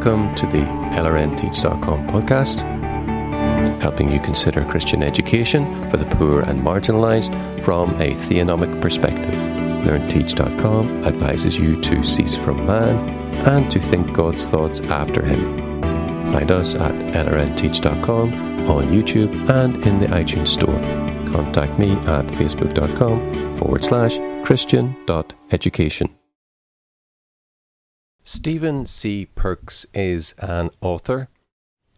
Welcome to the LRNteach.com podcast, helping you consider Christian education for the poor and marginalised from a theonomic perspective. LRNteach.com advises you to cease from man and to think God's thoughts after him. Find us at LRNteach.com on YouTube and in the iTunes Store. Contact me at facebook.com/Christian.education. Stephen C. Perks is an author,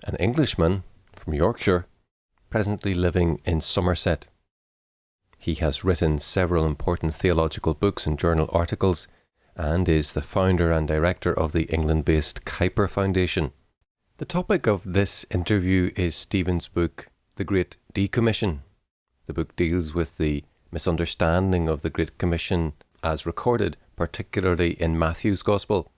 an Englishman from Yorkshire, presently living in Somerset. He has written several important theological books and journal articles, and is the founder and director of the England-based Kuyper Foundation. The topic of this interview is Stephen's book, The Great Decommission. The book deals with the misunderstanding of the Great Commission as recorded, particularly in Matthew's Gospel.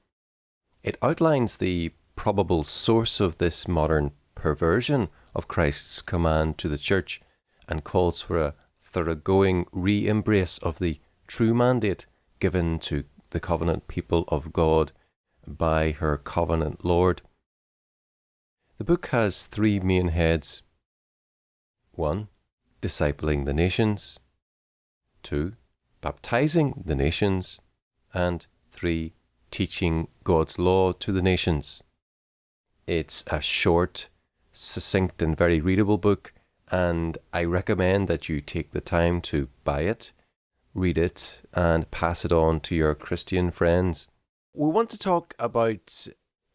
It outlines the probable source of this modern perversion of Christ's command to the church and calls for a thoroughgoing re-embrace of the true mandate given to the covenant people of God by her covenant Lord. The book has three main heads. 1. Discipling the nations. 2. Baptizing the nations. And 3. Teaching God's law to the nations. It's a short, succinct and very readable book, and I recommend that you take the time to buy it, read it, and pass it on to your Christian friends. We want to talk about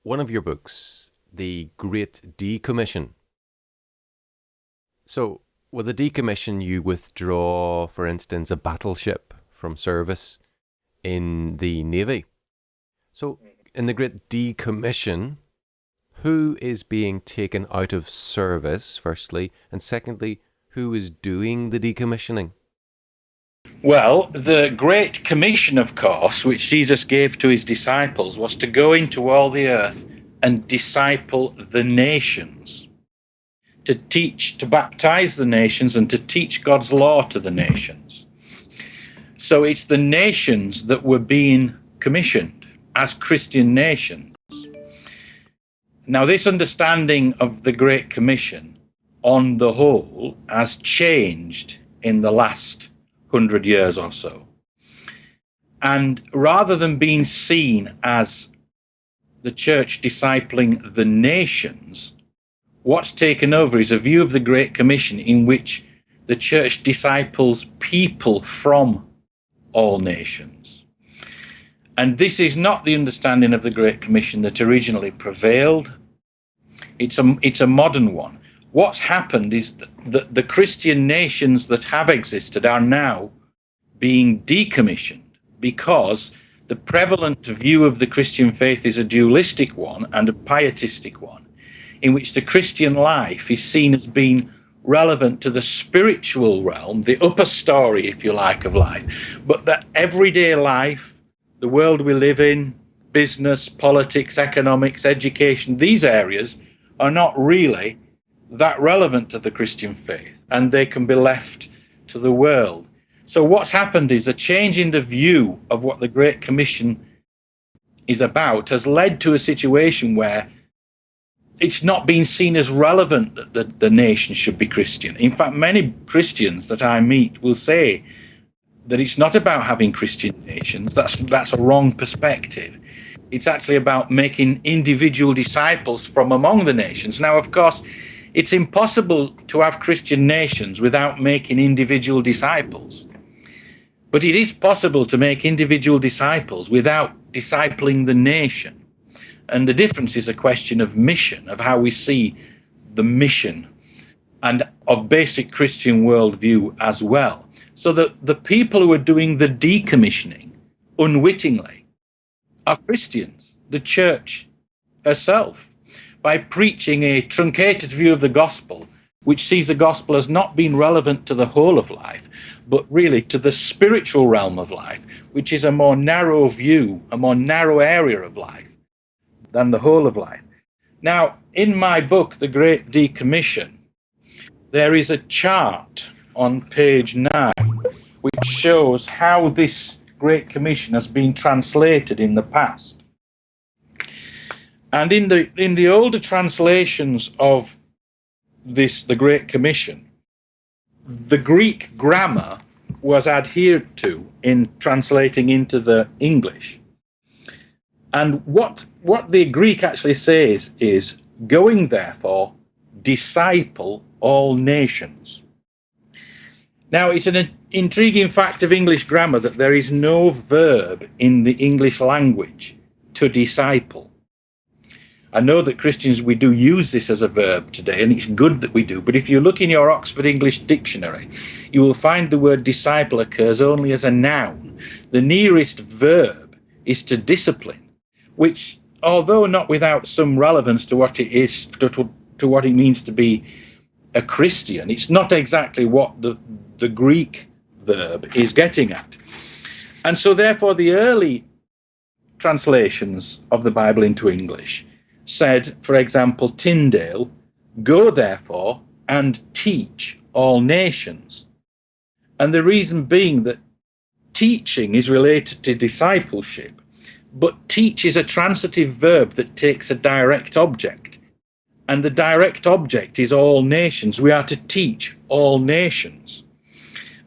one of your books, The Great Decommission. So, with a decommission, you withdraw, for instance, a battleship from service in the Navy. So, in the Great Decommission, who is being taken out of service, firstly, and secondly, who is doing the decommissioning? Well, the Great Commission, of course, which Jesus gave to his disciples, was to go into all the earth and disciple the nations, to teach, to baptize the nations, and to teach God's law to the nations. So it's the nations that were being commissioned as Christian nations. Now, this understanding of the Great Commission, on the whole, has changed in the last 100 years or so. And rather than being seen as the church discipling the nations, what's taken over is a view of the Great Commission in which the church disciples people from all nations. And this is not the understanding of the Great Commission that originally prevailed. It's a modern one. What's happened is that the Christian nations that have existed are now being decommissioned because the prevalent view of the Christian faith is a dualistic one and a pietistic one, in which the Christian life is seen as being relevant to the spiritual realm, the upper story, if you like, of life, but that everyday life, the world we live in, business, politics, economics, education, these areas are not really that relevant to the Christian faith, and they can be left to the world. So what's happened is the change in the view of what the Great Commission is about has led to a situation where it's not being seen as relevant that the nation should be Christian. In fact, many Christians that I meet will say that it's not about having Christian nations. That's a wrong perspective. It's actually about making individual disciples from among the nations. Now, of course, it's impossible to have Christian nations without making individual disciples. But it is possible to make individual disciples without discipling the nation. And the difference is a question of mission, of how we see the mission, and of basic Christian worldview as well. So that the people who are doing the decommissioning unwittingly are Christians, the church herself, by preaching a truncated view of the gospel, which sees the gospel as not being relevant to the whole of life, but really to the spiritual realm of life, which is a more narrow view, a more narrow area of life than the whole of life. Now, in my book, The Great Decommission, there is a chart on page 9 which shows how this Great Commission has been translated in the past. And in the older translations of the Great Commission, the Greek grammar was adhered to in translating into the English. And what the Greek actually says is, going therefore, disciple all nations. Now, it's an intriguing fact of English grammar that there is no verb in the English language to disciple. I know that Christians, we do use this as a verb today, and it's good that we do, but if you look in your Oxford English Dictionary, you will find the word disciple occurs only as a noun. The nearest verb is to discipline, which, although not without some relevance to what it is, to what it means to be a Christian, it's not exactly what the Greek verb is getting at. And so therefore the early translations of the Bible into English said, for example, Tyndale, go therefore and teach all nations. And the reason being that teaching is related to discipleship, but teach is a transitive verb that takes a direct object. And the direct object is all nations. We are to teach all nations.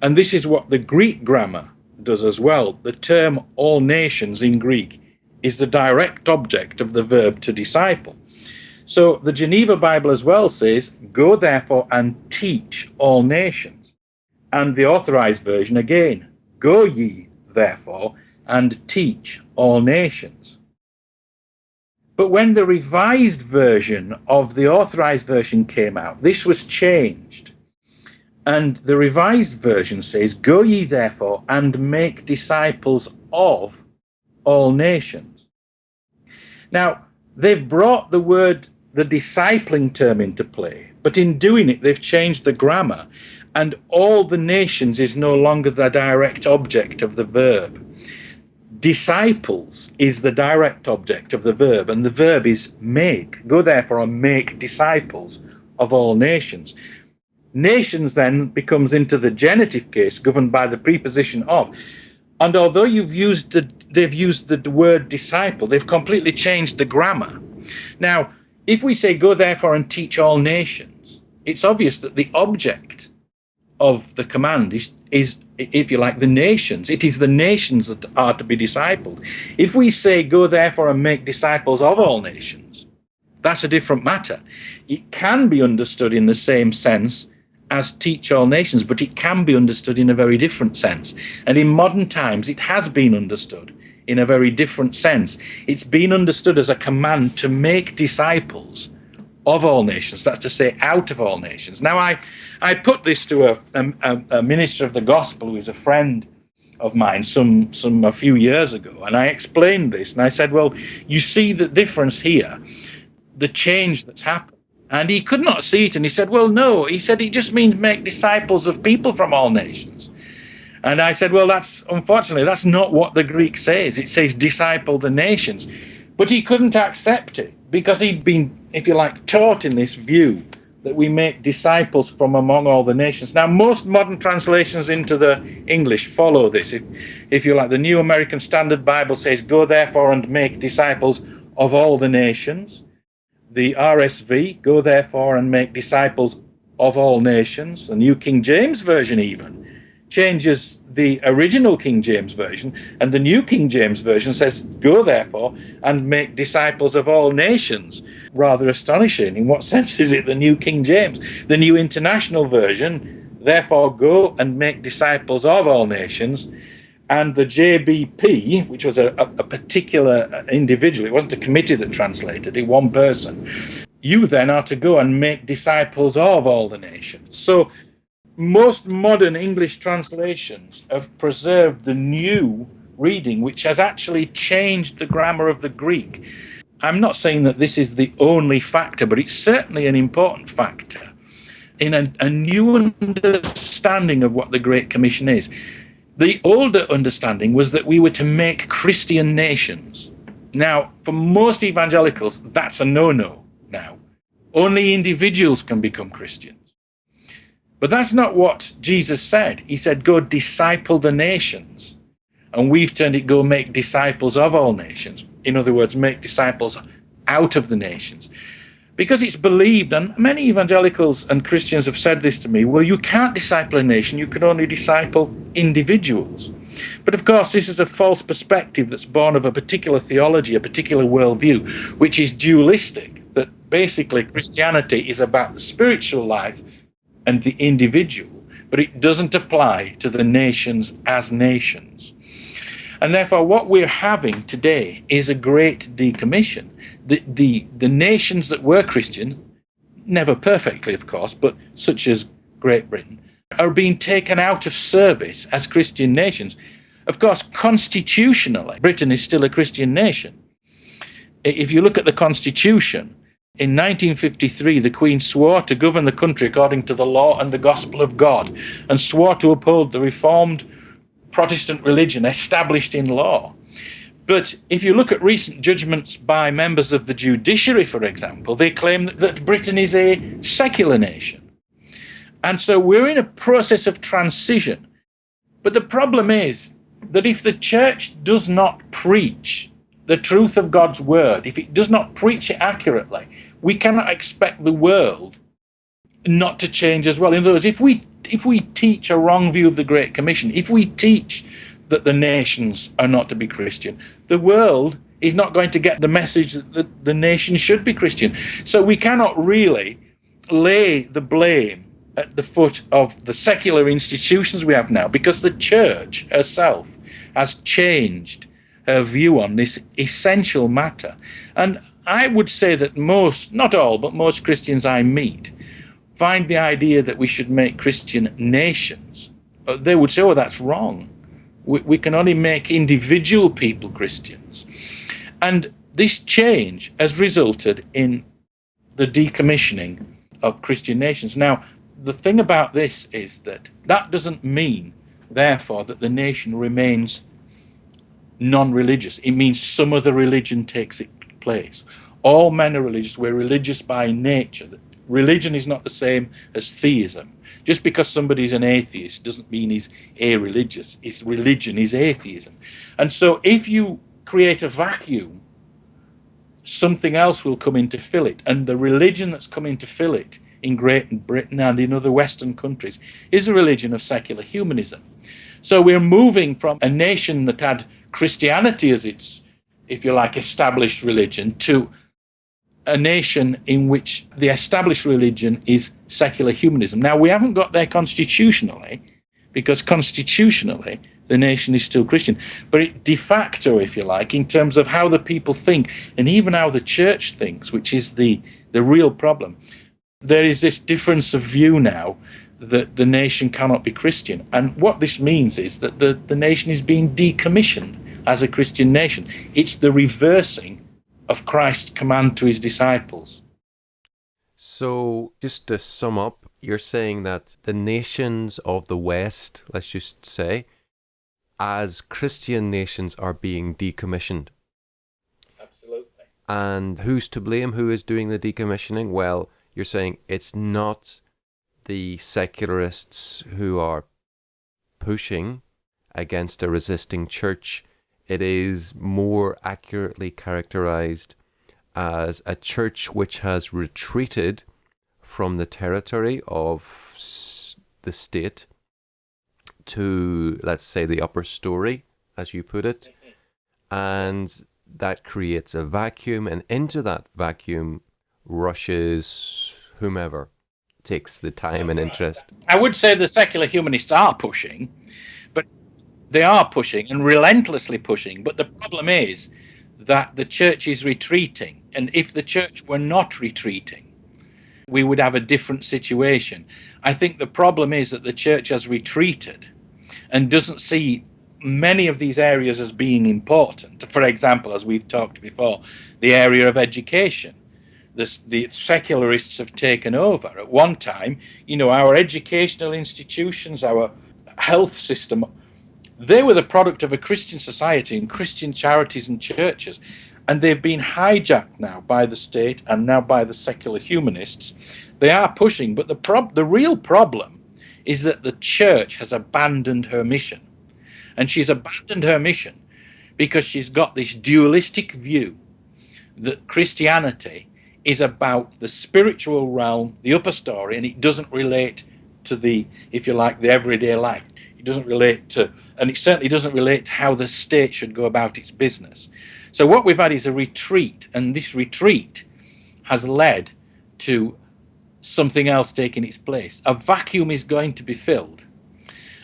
And this is what the Greek grammar does as well. The term all nations in Greek is the direct object of the verb to disciple. So the Geneva Bible as well says, go therefore and teach all nations. And the Authorized Version again, go ye therefore and teach all nations. But when the Revised Version of the Authorized Version came out, this was changed. And the Revised Version says, go ye therefore and make disciples of all nations. Now, they've brought the discipling term into play, but in doing it, they've changed the grammar, and all the nations is no longer the direct object of the verb. Disciples is the direct object of the verb, and the verb is make. Go therefore and make disciples of all nations. Nations then becomes into the genitive case, governed by the preposition of. And although they've used the word disciple, they've completely changed the grammar. Now, if we say go therefore and teach all nations, it's obvious that the object of the command is, if you like, the nations. It is the nations that are to be discipled. If we say go therefore and make disciples of all nations, that's a different matter. It can be understood in the same sense as teach all nations, but it can be understood in a very different sense. And in modern times, it has been understood in a very different sense. It's been understood as a command to make disciples of all nations. That's to say, out of all nations. Now, I put this to a minister of the gospel who is a friend of mine a few years ago, and I explained this, and I said, well, you see the difference here, the change that's happened. And he could not see it, and he said, well, no. He said, it just means make disciples of people from all nations. And I said, well, unfortunately, that's not what the Greek says. It says disciple the nations. But he couldn't accept it because he'd been, if you like, taught in this view that we make disciples from among all the nations. Now, most modern translations into the English follow this. If you like, the New American Standard Bible says, go therefore and make disciples of all the nations. The RSV, go therefore and make disciples of all nations. The New King James Version even changes the original King James Version, and the New King James Version says, go therefore and make disciples of all nations. Rather astonishing. In what sense is it the New King James? The New International Version, therefore go and make disciples of all nations. And the JBP, which was a particular individual, it wasn't a committee that translated it, one person. You then are to go and make disciples of all the nations. So most modern English translations have preserved the new reading, which has actually changed the grammar of the Greek. I'm not saying that this is the only factor, but it's certainly an important factor in a new understanding of what the Great Commission is. The older understanding was that we were to make Christian nations. Now, for most evangelicals, that's a no-no now. Only individuals can become Christians. But that's not what Jesus said. He said, go disciple the nations. And we've turned it, go make disciples of all nations. In other words, make disciples out of the nations. Because it's believed, and many evangelicals and Christians have said this to me, well, you can't disciple a nation, you can only disciple individuals. But of course, this is a false perspective that's born of a particular theology, a particular worldview, which is dualistic, that basically Christianity is about the spiritual life and the individual, but it doesn't apply to the nations as nations. And therefore, what we're having today is a great decommission. The nations that were Christian, never perfectly, of course, but such as Great Britain, are being taken out of service as Christian nations. Of course, constitutionally, Britain is still a Christian nation. If you look at the Constitution, in 1953, the Queen swore to govern the country according to the law and the gospel of God, and swore to uphold the Reformed Protestant religion established in law. But if you look at recent judgments by members of the judiciary, for example, they claim that Britain is a secular nation. And so we're in a process of transition. But the problem is that if the church does not preach the truth of God's word, if it does not preach it accurately, we cannot expect the world not to change as well. In other words, if we teach a wrong view of the Great Commission, if we teach that the nations are not to be Christian, the world is not going to get the message that the nation should be Christian. So we cannot really lay the blame at the foot of the secular institutions we have now, because the church herself has changed her view on this essential matter. And I would say that most, not all, but most Christians I meet find the idea that we should make Christian nations, they would say, oh, that's wrong. We can only make individual people Christians. And this change has resulted in the decommissioning of Christian nations. Now, the thing about this is that doesn't mean, therefore, that the nation remains non-religious. It means some other religion takes its place. All men are religious. We're religious by nature. Religion is not the same as theism. Just because somebody's an atheist doesn't mean he's a-religious. His religion is atheism. And so if you create a vacuum, something else will come in to fill it. And the religion that's coming to fill it in Great Britain and in other Western countries is a religion of secular humanism. So we're moving from a nation that had Christianity as its, if you like, established religion to a nation in which the established religion is secular humanism. Now, we haven't got there constitutionally, because constitutionally the nation is still Christian, but de facto, if you like, in terms of how the people think and even how the church thinks, which is the real problem, there is this difference of view now that the nation cannot be Christian. And what this means is that the nation is being decommissioned as a Christian nation. It's the reversing of Christ's command to his disciples. So, just to sum up, you're saying that the nations of the West, let's just say, as Christian nations are being decommissioned. Absolutely. And who's to blame? Who is doing the decommissioning? Well, you're saying it's not the secularists who are pushing against a resisting church. It is more accurately characterized as a church which has retreated from the territory of the state to, let's say, the upper story, as you put it, and that creates a vacuum, and into that vacuum rushes whomever takes the time and interest. I would say the secular humanists are pushing, but they are pushing and relentlessly pushing. But the problem is that the church is retreating. And if the church were not retreating, we would have a different situation. I think the problem is that the church has retreated and doesn't see many of these areas as being important. For example, as we've talked before, the area of education. The secularists have taken over. At one time, our educational institutions, our health system, they were the product of a Christian society and Christian charities and churches, and they've been hijacked now by the state and now by the secular humanists. They are pushing, but the real problem is that the church has abandoned her mission. And she's abandoned her mission because she's got this dualistic view that Christianity is about the spiritual realm, the upper story, and it doesn't relate to the, if you like, the everyday life. It doesn't relate to, and it certainly doesn't relate to how the state should go about its business. So what we've had is a retreat, and this retreat has led to something else taking its place. A vacuum is going to be filled.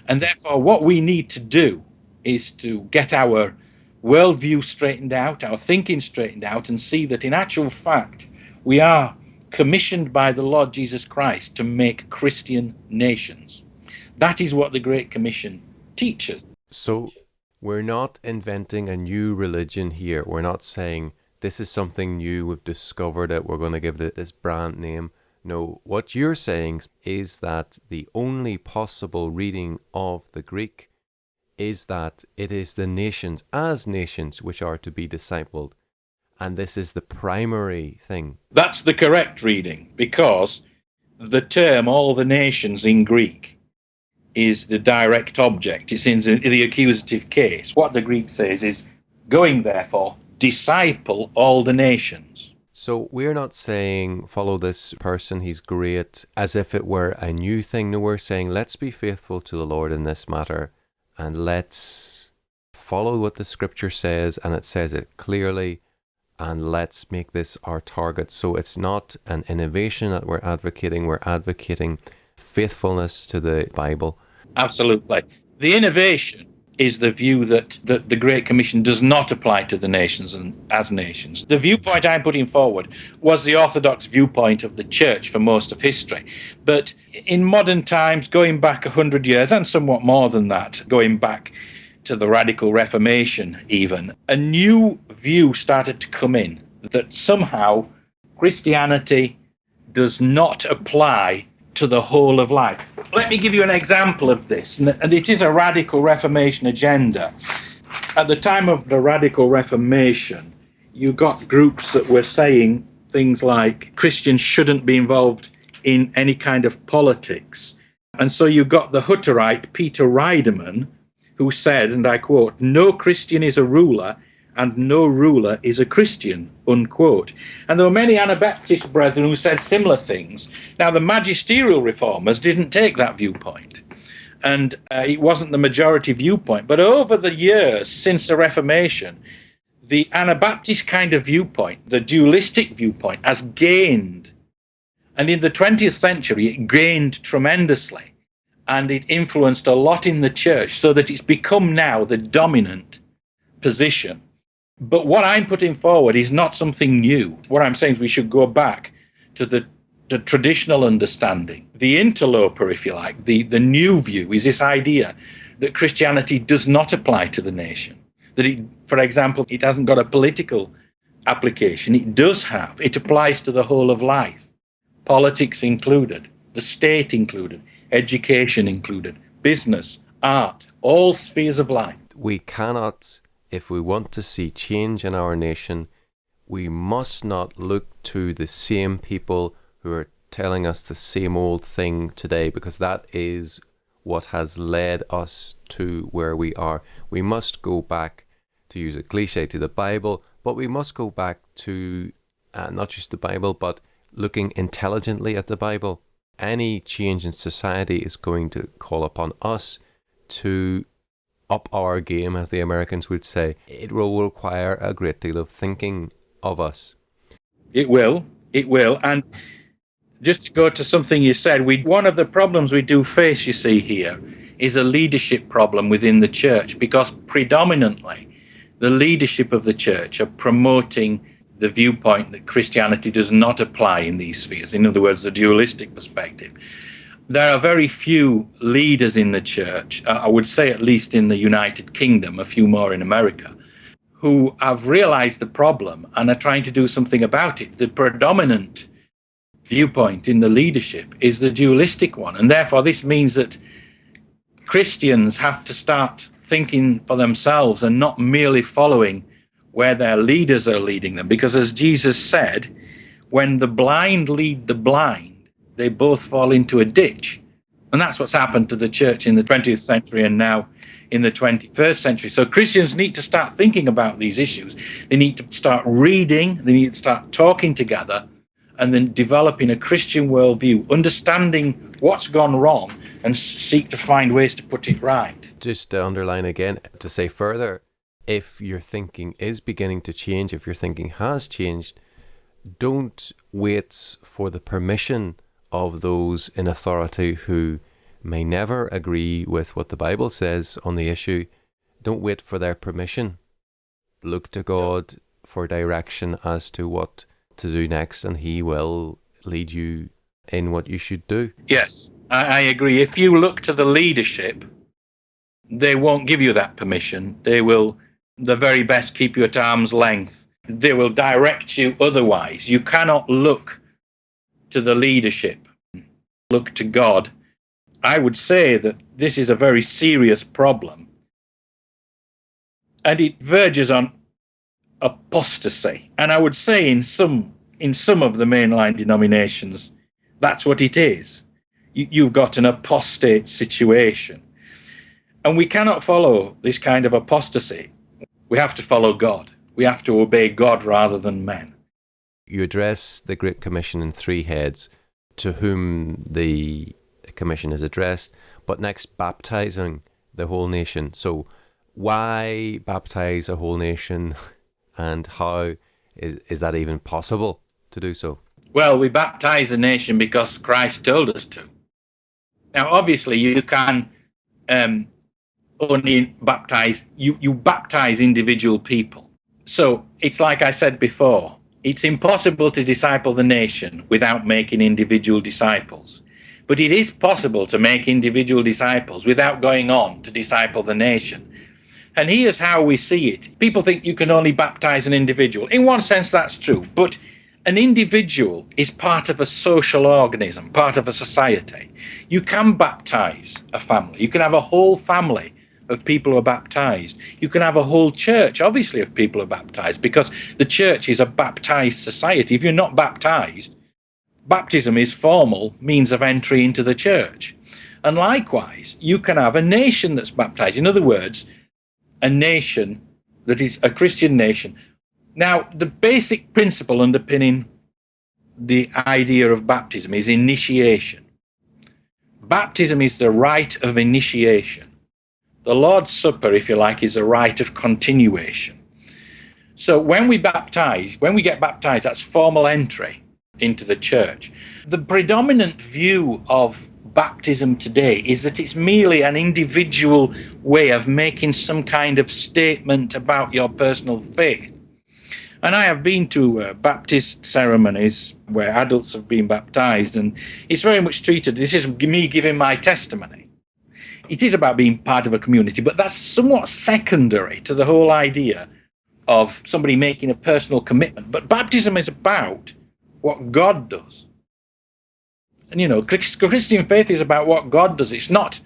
And therefore, what we need to do is to get our worldview straightened out, our thinking straightened out, and see that in actual fact, we are commissioned by the Lord Jesus Christ to make Christian nations. That is what the Great Commission teaches. So we're not inventing a new religion here. We're not saying this is something new, we've discovered it, we're going to give it this brand name. No, what you're saying is that the only possible reading of the Greek is that it is the nations as nations which are to be discipled. And this is the primary thing. That's the correct reading, because the term all the nations in Greek is the direct object. It's in the accusative case. What the Greek says is, going therefore, disciple all the nations. So we're not saying follow this person, he's great, as if it were a new thing. No, we're saying let's be faithful to the Lord in this matter, and let's follow what the scripture says, and it says it clearly, and let's make this our target. So it's not an innovation that we're advocating faithfulness to the Bible. Absolutely. The innovation is the view that the Great Commission does not apply to the nations and as nations. The viewpoint I'm putting forward was the orthodox viewpoint of the church for most of history. But in modern times, going back 100 years, and somewhat more than that, going back to the Radical Reformation even, a new view started to come in that somehow Christianity does not apply to the whole of life. Let me give you an example of this, and it is a Radical Reformation agenda. At the time of the Radical Reformation, you got groups that were saying things like Christians shouldn't be involved in any kind of politics. And so you got the Hutterite Peter Reidemann, who said, and I quote, "No Christian is a ruler, and no ruler is a Christian," unquote. And there were many Anabaptist brethren who said similar things. Now, the magisterial reformers didn't take that viewpoint, and it wasn't the majority viewpoint. But over the years since the Reformation, the Anabaptist kind of viewpoint, the dualistic viewpoint, has gained. And in the 20th century, it gained tremendously, and it influenced a lot in the church, so that it's become now the dominant position. But what I'm putting forward is not something new. What I'm saying is we should go back to the traditional understanding. The interloper, if you like, the new view is this idea that Christianity does not apply to the nation. That it, for example, it hasn't got a political application. It does have. It applies to the whole of life. Politics included, the state included, education included, business, art, all spheres of life. We cannot, if we want to see change in our nation, we must not look to the same people who are telling us the same old thing today, because that is what has led us to where we are. We must go back, to use a cliche, to the Bible, but we must go back to not just the Bible, but looking intelligently at the Bible. Any change in society is going to call upon us to up our game, as the Americans would say. It will require a great deal of thinking of us. It will. And just to go to something you said, one of the problems we do face, you see here, is a leadership problem within the church, because predominantly the leadership of the church are promoting the viewpoint that Christianity does not apply in these spheres. In other words, the dualistic perspective. There are very few leaders in the church, I would say at least in the United Kingdom, a few more in America, who have realized the problem and are trying to do something about it. The predominant viewpoint in the leadership is the dualistic one, and therefore this means that Christians have to start thinking for themselves and not merely following where their leaders are leading them. Because as Jesus said, when the blind lead the blind, they both fall into a ditch. And that's what's happened to the church in the 20th century and now in the 21st century. So Christians need to start thinking about these issues. They need to start reading, they need to start talking together, and then developing a Christian worldview, understanding what's gone wrong and seek to find ways to put it right. Just to underline again, to say further, if your thinking is beginning to change, if your thinking has changed, don't wait for the permission of those in authority who may never agree with what the Bible says on the issue. Don't wait for their permission. Look to God for direction as to what to do next, and He will lead you in what you should do. Yes, I agree. If you look to the leadership, they won't give you that permission. They will, the very best, keep you at arm's length. They will direct you otherwise. You cannot look to the leadership. Look to God. I would say that this is a very serious problem, and it verges on apostasy. And I would say in some of the mainline denominations, that's what it is. You've got an apostate situation. And we cannot follow this kind of apostasy. We have to follow God. We have to obey God rather than men. You address the Great Commission in three heads, to whom the commission is addressed, but next, baptizing the whole nation. So why baptize a whole nation, and how is that even possible to do so? Well, we baptize the nation because Christ told us to. Now, obviously, you can only baptize, you baptize individual people. So it's like I said before, it's impossible to disciple the nation without making individual disciples. But it is possible to make individual disciples without going on to disciple the nation. And here's how we see it. People think you can only baptize an individual. In one sense, that's true. But an individual is part of a social organism, part of a society. You can baptize a family. You can have a whole family of people who are baptized. You can have a whole church, obviously, of people who are baptized, because the church is a baptized society. If you're not baptized, baptism is formal means of entry into the church. And likewise, you can have a nation that's baptized. In other words, a nation that is a Christian nation. Now, the basic principle underpinning the idea of baptism is initiation. Baptism is the rite of initiation. The Lord's Supper, if you like, is a rite of continuation. So when we get baptized, that's formal entry into the church. The predominant view of baptism today is that it's merely an individual way of making some kind of statement about your personal faith. And I have been to Baptist ceremonies where adults have been baptized, and it's very much treated, this is me giving my testimony. It is about being part of a community, but that's somewhat secondary to the whole idea of somebody making a personal commitment. But baptism is about what God does. And, you know, Christian faith is about what God does. It's not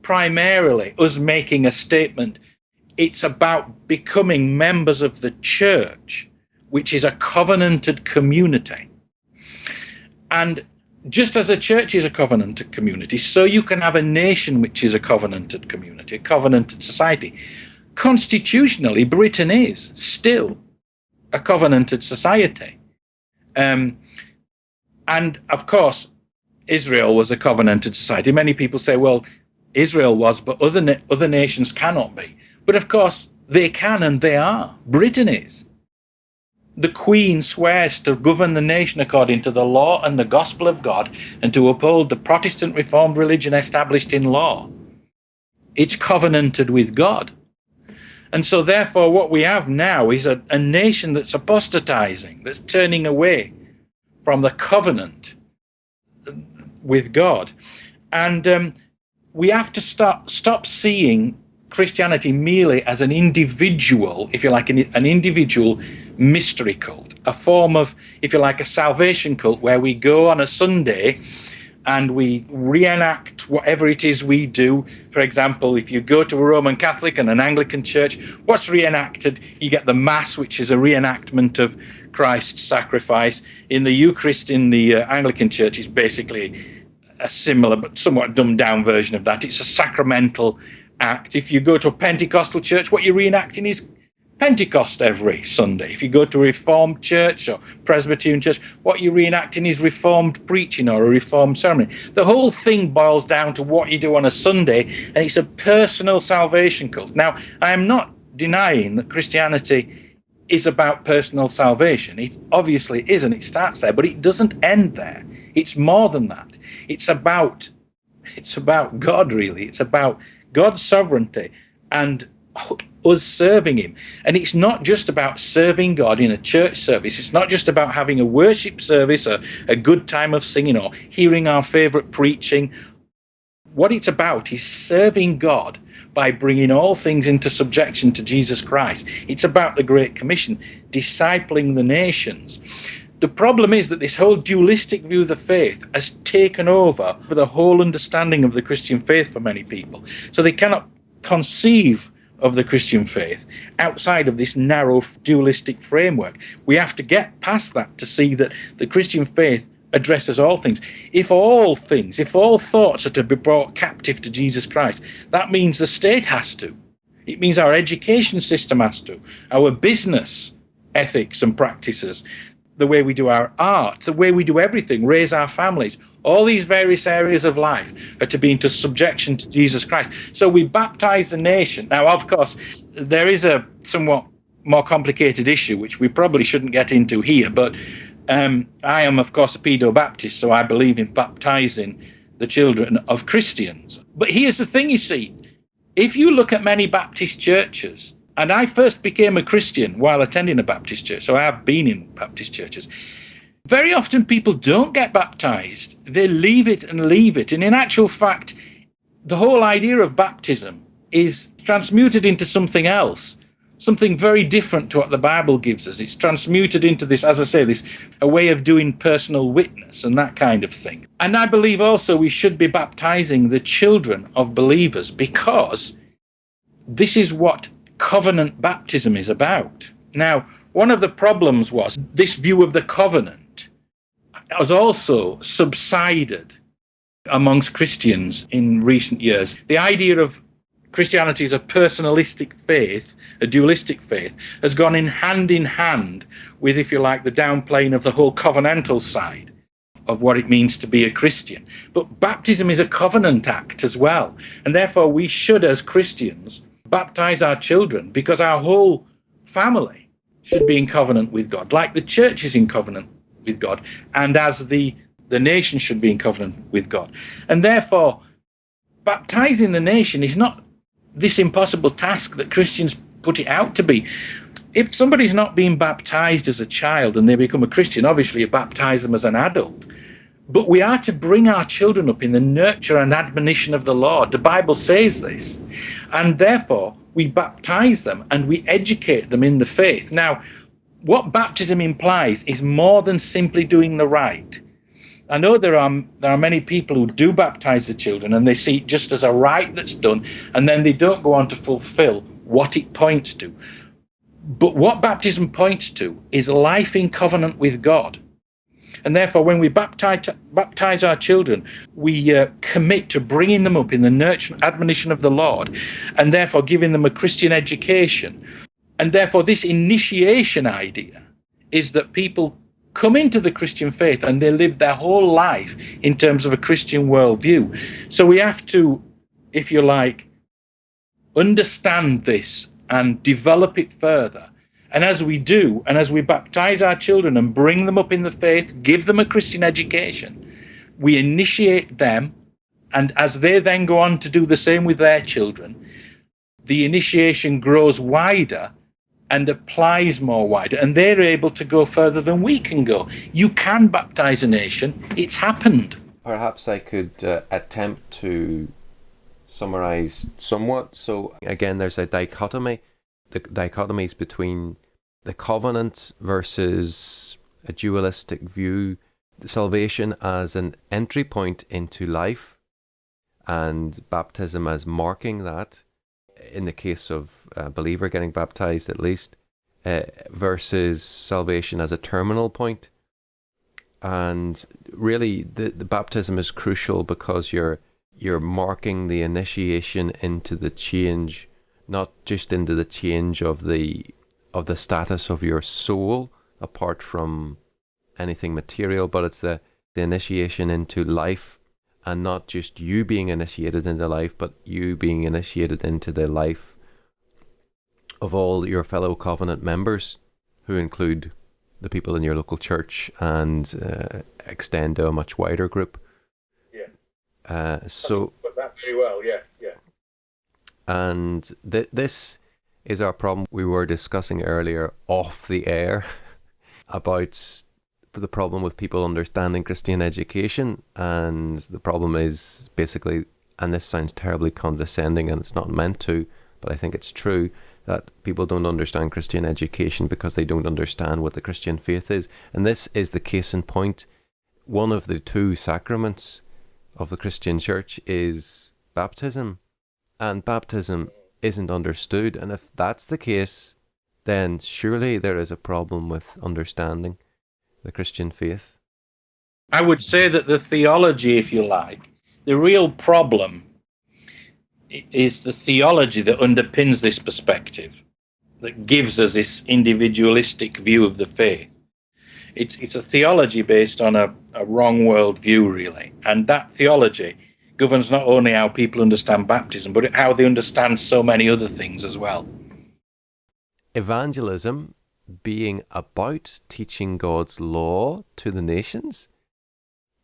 primarily us making a statement. It's about becoming members of the church, which is a covenanted community. And just as a church is a covenanted community, so you can have a nation which is a covenanted community, a covenanted society. Constitutionally, Britain is still a covenanted society. And of course, Israel was a covenanted society. Many people say, well, Israel was, but other nations cannot be. But of course, they can and they are. Britain is. The Queen swears to govern the nation according to the law and the gospel of God and to uphold the Protestant Reformed religion established in law. It's covenanted with God. And so therefore what we have now is a nation that's apostatizing, that's turning away from the covenant with God. And we have to stop seeing Christianity merely as an individual, if you like, an individual mystery cult, a form of, if you like, a salvation cult where we go on a Sunday and we reenact whatever it is we do. For example, if you go to a Roman Catholic and an Anglican church, what's reenacted? You get the Mass, which is a reenactment of Christ's sacrifice. In the Eucharist in the Anglican church is basically a similar but somewhat dumbed down version of that. It's a sacramental act. If you go to a Pentecostal church, what you're reenacting is Pentecost every Sunday. If you go to a Reformed church or Presbyterian church, what you're reenacting is Reformed preaching or a Reformed ceremony. The whole thing boils down to what you do on a Sunday, and it's a personal salvation cult. Now, I am not denying that Christianity is about personal salvation. It obviously is, and it starts there, but it doesn't end there. It's more than that. It's about God, really. It's about God's sovereignty and us serving him. And it's not just about serving God in a church service. It's not just about having a worship service, a good time of singing or hearing our favorite preaching. What it's about is serving God by bringing all things into subjection to Jesus Christ. It's about the Great Commission, discipling the nations. The problem is that this whole dualistic view of the faith has taken over for the whole understanding of the Christian faith for many people. So they cannot conceive of the Christian faith outside of this narrow dualistic framework. We have to get past that to see that the Christian faith addresses all things. If all thoughts are to be brought captive to Jesus Christ, that means the state has to. It means our education system has to, our business ethics and practices, the way we do our art, the way we do everything, raise our families, all these various areas of life are to be into subjection to Jesus Christ. So we baptize the nation. Now, of course, there is a somewhat more complicated issue, which we probably shouldn't get into here, but I am, of course, a pedo-Baptist, so I believe in baptizing the children of Christians. But here's the thing, you see. If you look at many Baptist churches, and I first became a Christian while attending a Baptist church, so I have been in Baptist churches, very often people don't get baptized. They leave it. And in actual fact, the whole idea of baptism is transmuted into something else, something very different to what the Bible gives us. It's transmuted into this, as I say, a way of doing personal witness and that kind of thing. And I believe also we should be baptizing the children of believers, because this is what covenant baptism is about. Now, one of the problems was this view of the covenant has also subsided amongst Christians in recent years. The idea of Christianity as a personalistic faith, a dualistic faith, has gone in hand with, if you like, the downplaying of the whole covenantal side of what it means to be a Christian. But baptism is a covenant act as well. And therefore we should, as Christians, baptize our children, because our whole family should be in covenant with God, like the church is in covenant with God, and as the nation should be in covenant with God. And therefore, baptizing the nation is not this impossible task that Christians put it out to be. If somebody's not being baptized as a child and they become a Christian, obviously you baptize them as an adult. But we are to bring our children up in the nurture and admonition of the Lord. The Bible says this. And therefore, we baptize them and we educate them in the faith. Now, what baptism implies is more than simply doing the rite. I know there are many people who do baptize the children and they see it just as a rite that's done, and then they don't go on to fulfill what it points to. But what baptism points to is life in covenant with God. And therefore, when we baptize our children, we commit to bringing them up in the nurture and admonition of the Lord, and therefore giving them a Christian education. And therefore, this initiation idea is that people come into the Christian faith and they live their whole life in terms of a Christian worldview. So we have to, if you like, understand this and develop it further. And as we do, and as we baptize our children and bring them up in the faith, give them a Christian education, we initiate them, and as they then go on to do the same with their children, the initiation grows wider and applies more wider, and they're able to go further than we can go. You can baptize a nation. It's happened. Perhaps I could attempt to summarize somewhat. So again, there's a dichotomy. The dichotomies between the covenant versus a dualistic view, salvation as an entry point into life, and baptism as marking that, in the case of a believer getting baptized at least, versus salvation as a terminal point. And really, the baptism is crucial because you're marking the initiation into the change, not just into the change of the status of your soul apart from anything material, but it's the initiation into life, and not just you being initiated into life, but you being initiated into the life of all your fellow covenant members, who include the people in your local church and extend to a much wider group. Yeah. So Put that very well. Yeah. Yeah. And this is our problem we were discussing earlier off the air about the problem with people understanding Christian education. And the problem is basically, and this sounds terribly condescending and it's not meant to, but I think it's true, that people don't understand Christian education because they don't understand what the Christian faith is. And this is the case in point. One of the two sacraments of the Christian church is baptism, and baptism isn't understood. And if that's the case, then surely there is a problem with understanding the Christian faith. I would say that the theology, if you like, the real problem is the theology that underpins this perspective, that gives us this individualistic view of the faith. It's a theology based on a wrong worldview, really. And that theology governs not only how people understand baptism, but how they understand so many other things as well. Evangelism being about teaching God's law to the nations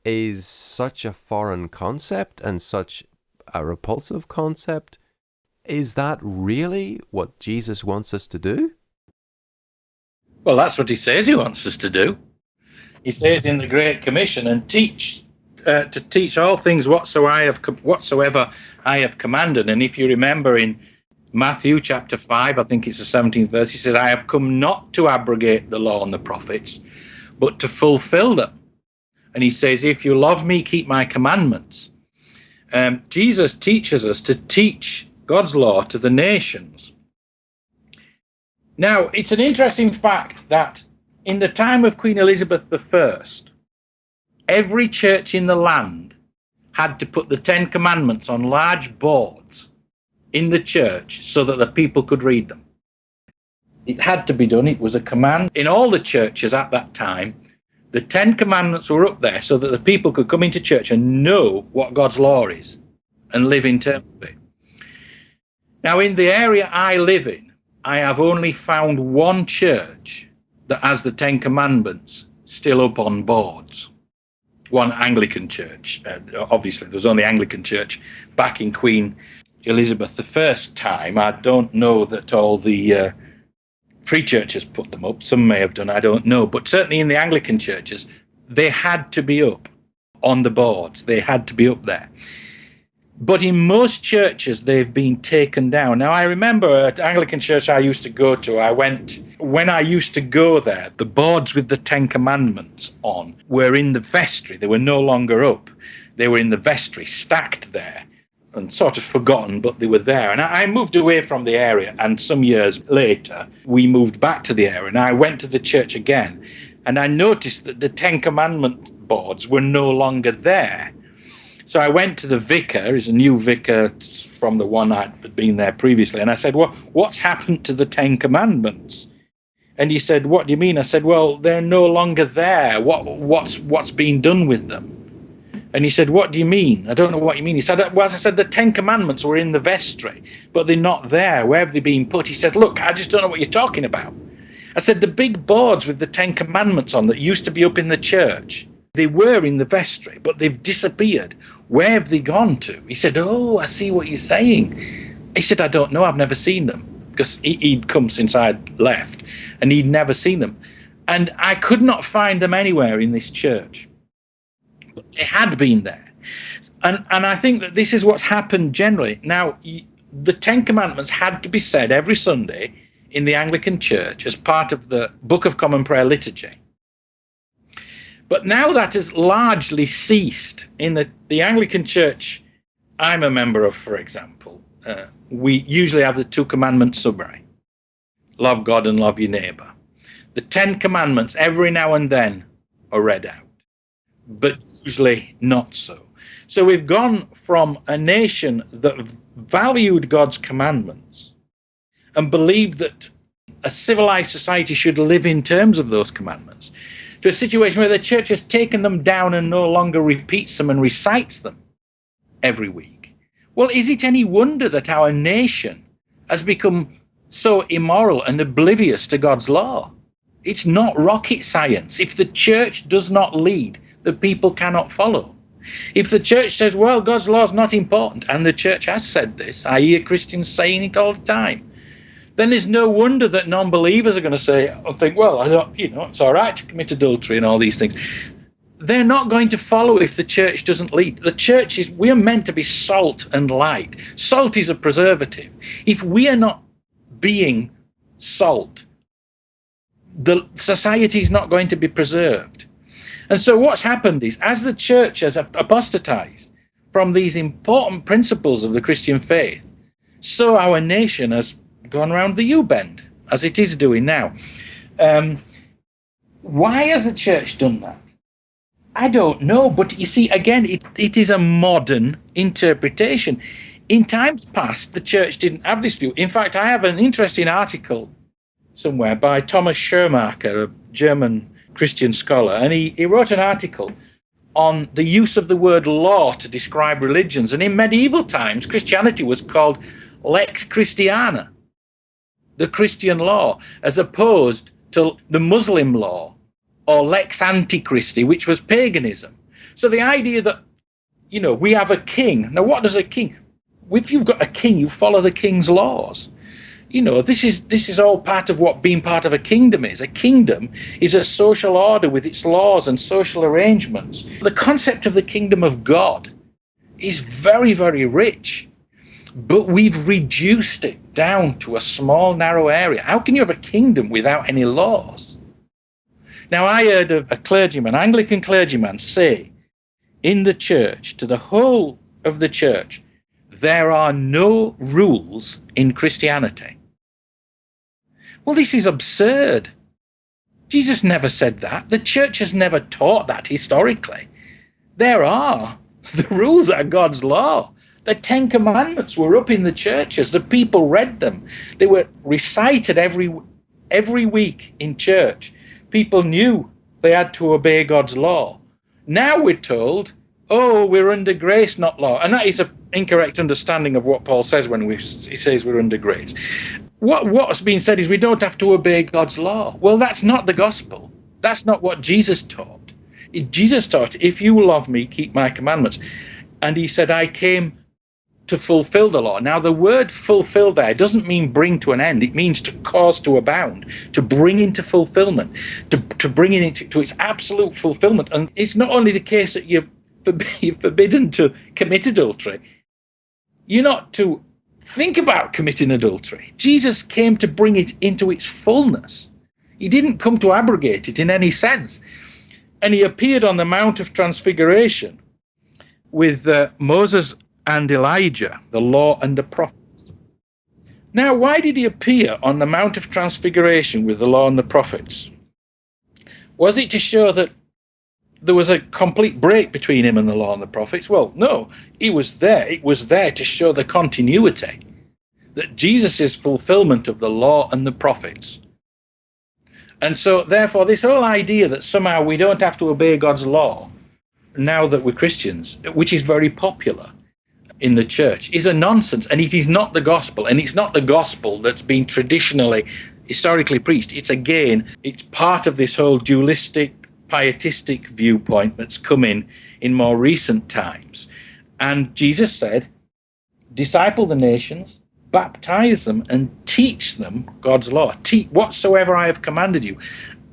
is such a foreign concept and such a repulsive concept. Is that really what Jesus wants us to do? Well, that's what he says he wants us to do. He says in the Great Commission, and teach to teach all things whatsoever I have commanded. And if you remember in Matthew chapter 5, I think it's the 17th verse, he says, I have come not to abrogate the law and the prophets, but to fulfill them. And he says, if you love me, keep my commandments. Jesus teaches us to teach God's law to the nations. Now, it's an interesting fact that in the time of Queen Elizabeth I, every church in the land had to put the Ten Commandments on large boards in the church so that the people could read them. It had to be done. It was a command. In all the churches at that time, the Ten Commandments were up there so that the people could come into church and know what God's law is and live in terms of it. Now, in the area I live in, I have only found one church that has the Ten Commandments still up on boards. One Anglican church. Obviously, there was only Anglican church back in Queen Elizabeth I's time. I don't know that all the free churches put them up. Some may have done, I don't know. But certainly in the Anglican churches, they had to be up on the boards. They had to be up there. But in most churches, they've been taken down. Now, I remember at Anglican church I used to go to, when I used to go there, the boards with the Ten Commandments on were in the vestry. They were no longer up. They were in the vestry, stacked there, and sort of forgotten, but they were there. And I moved away from the area, and some years later, we moved back to the area, and I went to the church again, and I noticed that the Ten Commandment boards were no longer there. So I went to the vicar, he's a new vicar from the one I'd been there previously, and I said, well, what's happened to the Ten Commandments? And he said, what do you mean? I said, well, they're no longer there. What's been done with them? And he said, what do you mean? I don't know what you mean. He said, well, as I said, the Ten Commandments were in the vestry, but they're not there. Where have they been put? He said, look, I just don't know what you're talking about. I said, the big boards with the Ten Commandments on that used to be up in the church, they were in the vestry, but they've disappeared. Where have they gone to? He said, oh, I see what you're saying. He said, I don't know. I've never seen them, because he'd come since I'd left and he'd never seen them. And I could not find them anywhere in this church. But they had been there. And I think that this is what's happened generally. Now, the Ten Commandments had to be said every Sunday in the Anglican Church as part of the Book of Common Prayer liturgy. But now that has largely ceased. In the Anglican Church I'm a member of, for example, we usually have the two commandment summary. Love God and love your neighbour. The Ten Commandments every now and then are read out. but usually not so. So we've gone from a nation that valued God's commandments and believed that a civilized society should live in terms of those commandments, to a situation where the church has taken them down and no longer repeats them and recites them every week. Well, is it any wonder that our nation has become so immoral and oblivious to God's law? It's not rocket science. If the church does not lead, the people cannot follow. If the church says, well, God's law is not important, and the church has said this, I hear Christians saying it all the time, then there's no wonder that non-believers are going to say, or think, well, I don't, it's all right to commit adultery and all these things. They're not going to follow if the church doesn't lead. The church we are meant to be salt and light. Salt is a preservative. If we are not being salt, the society is not going to be preserved. And so what's happened is, as the church has apostatized from these important principles of the Christian faith, so our nation has gone round the U-bend, as it is doing now. Why has the church done that? I don't know, but you see, again, it is a modern interpretation. In times past, the church didn't have this view. In fact, I have an interesting article somewhere by Thomas Schermacher, a German Christian scholar, and he wrote an article on the use of the word law to describe religions. And in medieval times, Christianity was called Lex Christiana, the Christian law, as opposed to the Muslim law, or Lex Antichristi, which was paganism. So the idea that, we have a king. Now, what does a king? If you've got a king, you follow the king's laws. This is all part of what being part of a kingdom is. A kingdom is a social order with its laws and social arrangements. The concept of the kingdom of God is very, very rich, but we've reduced it down to a small, narrow area. How can you have a kingdom without any laws? Now, I heard of a clergyman, Anglican clergyman, say in the church, to the whole of the church, there are no rules in Christianity. Well, this is absurd. Jesus never said that. The church has never taught that historically. There are. The rules are God's law. The 10 Commandments were up in the churches. The people read them. They were recited every week in church. People knew they had to obey God's law. Now we're told, we're under grace, not law. And that is an incorrect understanding of what Paul says when he says we're under grace. What's being said is we don't have to obey God's law. Well, that's not the gospel. That's not what Jesus taught. Jesus taught, if you love me, keep my commandments. And he said, I came to fulfill the law. Now, the word fulfill there doesn't mean bring to an end. It means to cause to abound, to bring into fulfillment, to bring it to its absolute fulfillment. And it's not only the case that you're forbidden to commit adultery. You're not to think about committing adultery. Jesus came to bring it into its fullness. He didn't come to abrogate it in any sense. And he appeared on the Mount of Transfiguration with Moses and Elijah, the law and the prophets. Now, why did he appear on the Mount of Transfiguration with the law and the prophets? Was it to show that there was a complete break between him and the law and the prophets? Well, no, he was there. It was there to show the continuity, that Jesus is fulfillment of the law and the prophets. And so, therefore, this whole idea that somehow we don't have to obey God's law now that we're Christians, which is very popular in the church, is a nonsense, and it is not the gospel, and it's not the gospel that's been historically preached. It's part of this whole dualistic, pietistic viewpoint that's come in more recent times. And Jesus said, disciple the nations, baptize them, and teach them God's law. Teach whatsoever I have commanded you.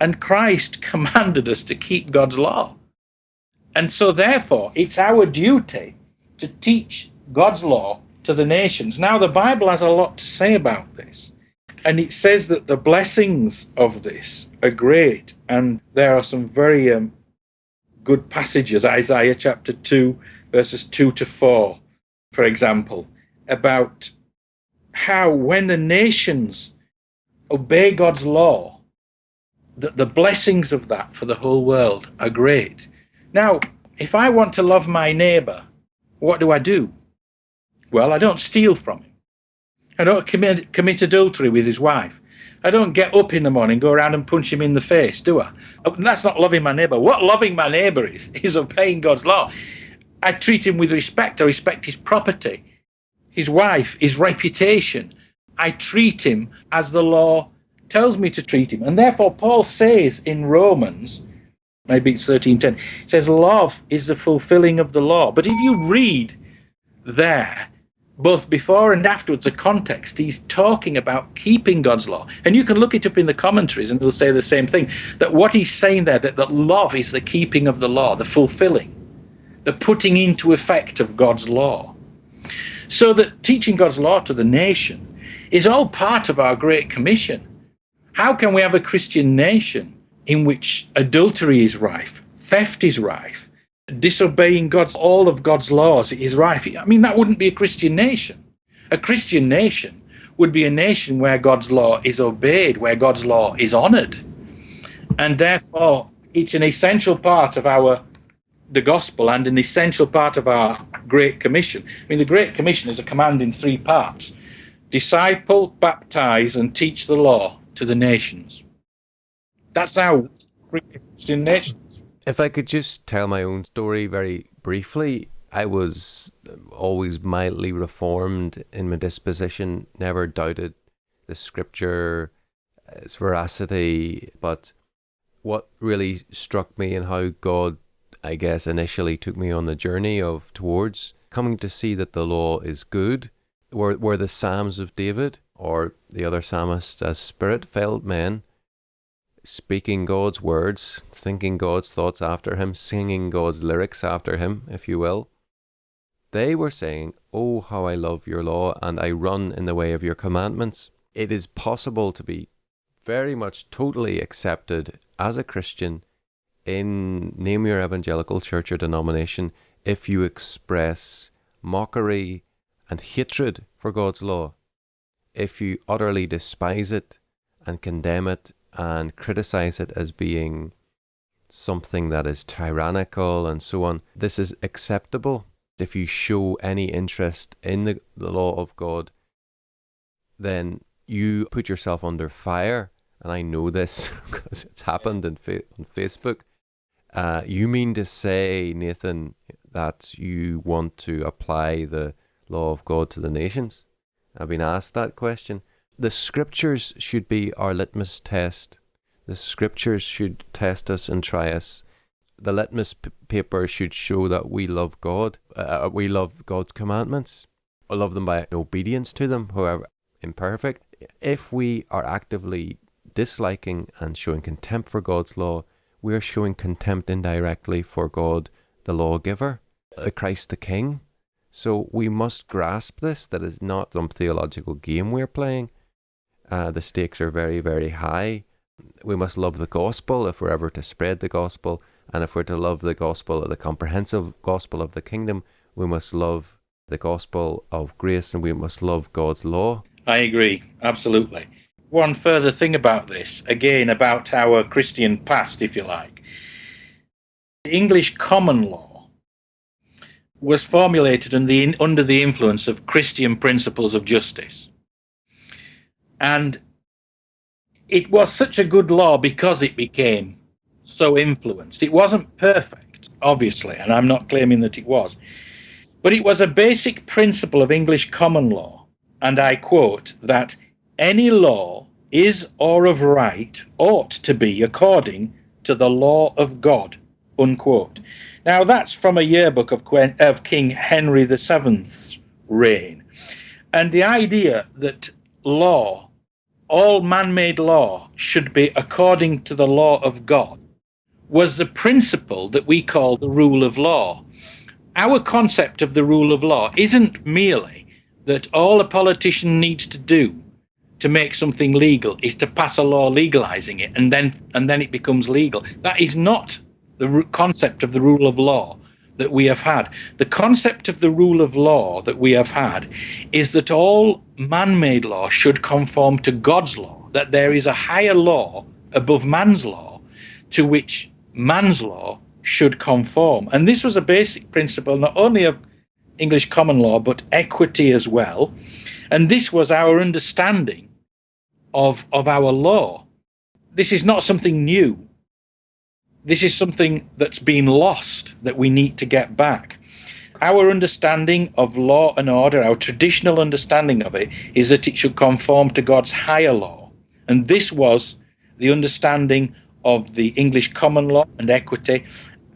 And Christ commanded us to keep God's law. And so therefore, it's our duty to teach God's law to the nations. Now, the Bible has a lot to say about this. And it says that the blessings of this are great. And there are some very good passages, Isaiah chapter 2, verses 2 to 4, for example, about how when the nations obey God's law, that the blessings of that for the whole world are great. Now, if I want to love my neighbour, what do? Well, I don't steal from him. I don't commit adultery with his wife. I don't get up in the morning, go around and punch him in the face, do I? That's not loving my neighbour. What loving my neighbour is obeying God's law. I treat him with respect. I respect his property, his wife, his reputation. I treat him as the law tells me to treat him. And therefore, Paul says in Romans, maybe it's 13:10, it says, love is the fulfilling of the law. But if you read there, both before and afterwards, the context, he's talking about keeping God's law. And you can look it up in the commentaries and they'll say the same thing, that what he's saying there, that love is the keeping of the law, the fulfilling, the putting into effect of God's law. So that teaching God's law to the nation is all part of our Great Commission. How can we have a Christian nation in which adultery is rife, theft is rife, disobeying all of God's laws is rife? I mean, that wouldn't be a Christian nation. A Christian nation would be a nation where God's law is obeyed, where God's law is honoured. And therefore, it's an essential part of the gospel and an essential part of our Great Commission. I mean, the Great Commission is a command in 3 parts. Disciple, baptize, and teach the law to the nations. That's our Christian nations. If I could just tell my own story very briefly, I was always mildly reformed in my disposition, never doubted the scripture, its veracity, but what really struck me and how God, I guess, initially took me on the journey towards coming to see that the law is good were the Psalms of David, or the other psalmists, as spirit-filled men, speaking God's words, thinking God's thoughts after him, singing God's lyrics after him, if you will. They were saying, oh, how I love your law, and I run in the way of your commandments. It is possible to be very much totally accepted as a Christian in, name your evangelical church or denomination, if you express mockery and hatred for God's law, if you utterly despise it and condemn it and criticize it as being something that is tyrannical and so on, this is acceptable. If you show any interest in the law of God, then you put yourself under fire. And I know this because it's happened on Facebook. You mean to say, Nathan, that you want to apply the law of God to the nations? I've been asked that question. The scriptures should be our litmus test. The scriptures should test us and try us. The litmus paper should show that we love God. We love God's commandments. We love them by obedience to them, however imperfect. If we are actively disliking and showing contempt for God's law, we are showing contempt indirectly for God, the lawgiver, Christ the King. So we must grasp this, that is not some theological game we're playing. The stakes are very, very high. We must love the gospel if we're ever to spread the gospel. And if we're to love the gospel, the comprehensive gospel of the kingdom, we must love the gospel of grace and we must love God's law. I agree, absolutely. One further thing about this, again, about our Christian past, if you like. The English common law was formulated under the influence of Christian principles of justice. And it was such a good law because it became so influenced. It wasn't perfect, obviously, and I'm not claiming that it was. But it was a basic principle of English common law, and I quote, that any law is or of right ought to be according to the law of God, unquote. Now that's from a yearbook of King Henry VII's reign. And the idea that law, all man-made law, should be according to the law of God was the principle that we call the rule of law. Our concept of the rule of law isn't merely that all a politician needs to do to make something legal is to pass a law legalizing it, and then it becomes legal. That is not the concept of the rule of law that we have had. The concept of the rule of law that we have had is that all man-made law should conform to God's law, that there is a higher law above man's law, to which man's law should conform. And this was a basic principle not only of English common law, but equity as well. And this was our understanding of our law. This is not something new. This is something that's been lost that we need to get back. Our understanding of law and order, our traditional understanding of it, is that it should conform to God's higher law. And this was the understanding of the English common law and equity,